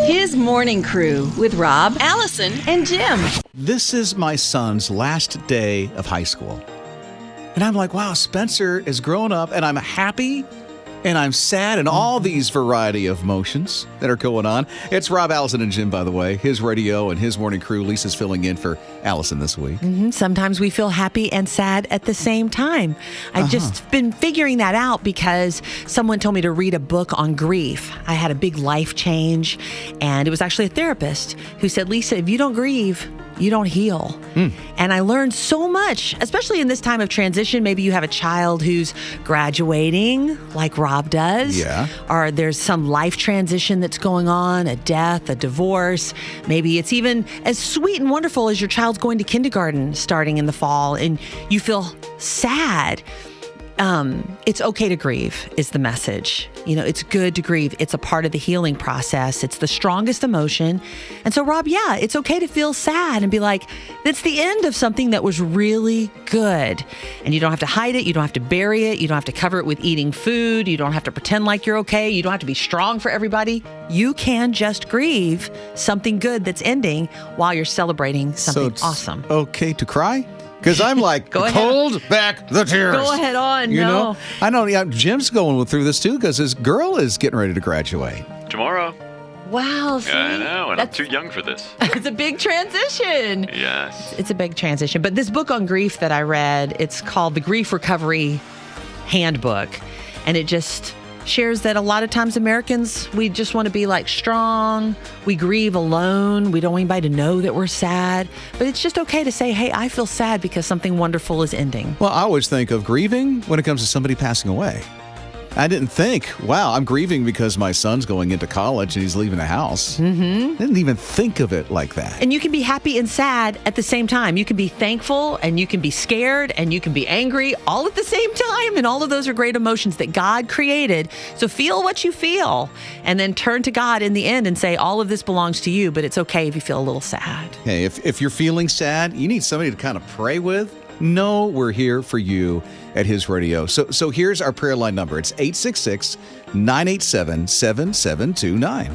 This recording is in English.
His Morning Crew with Rob, Allison, and Jim. This is my son's last day of high school. And I'm like, wow, Spencer is grown up, and I'm happy and I'm sad and all these variety of emotions that are going on. It's Rob, Allison, and Jim, by the way. His radio and his morning crew. Lisa's filling in for Allison this week. Sometimes we feel happy and sad at the same time. I've just been figuring that out because someone told me to read a book on grief. I had a big life change, and it was actually a therapist who said, Lisa, if you don't grieve, you don't heal. And I learned so much, especially in this time of transition. Maybe you have a child who's graduating like Rob does. Yeah. Or there's some life transition that's going on, a death, a divorce. Maybe it's even as sweet and wonderful as your child's going to kindergarten starting in the fall and you feel sad. It's okay to grieve is the message. You know, it's good to grieve. It's a part of the healing process. It's the strongest emotion. And so, Rob, yeah, it's okay to feel sad and be like, that's the end of something that was really good. And you don't have to hide it. You don't have to bury it. You don't have to cover it with eating food. You don't have to pretend like you're okay. You don't have to be strong for everybody. You can just grieve something good that's ending while you're celebrating something awesome. Okay to cry? Because I'm like, hold back the tears. Go ahead on. You know? I know. Yeah, Jim's going through this too because his girl is getting ready to graduate. Tomorrow. Wow. See, I know, and I'm too young for this. It's a big transition. Yes. It's a big transition. But this book on grief that I read, it's called The Grief Recovery Handbook. And it just shares that a lot of times Americans, we just want to be like strong. We grieve alone. We don't want anybody to know that we're sad. But it's just okay to say, hey, I feel sad because something wonderful is ending. Well, I always think of grieving when it comes to somebody passing away. I didn't think, wow, I'm grieving because my son's going into college and he's leaving the house. I didn't even think of it like that. And you can be happy and sad at the same time. You can be thankful and you can be scared and you can be angry all at the same time. And all of those are great emotions that God created. So feel what you feel and then turn to God in the end and say, all of this belongs to you, but it's okay if you feel a little sad. Hey, if you're feeling sad, you need somebody to kind of pray with. No, we're here for you at His Radio. So here's our prayer line number. It's 866-987-7729.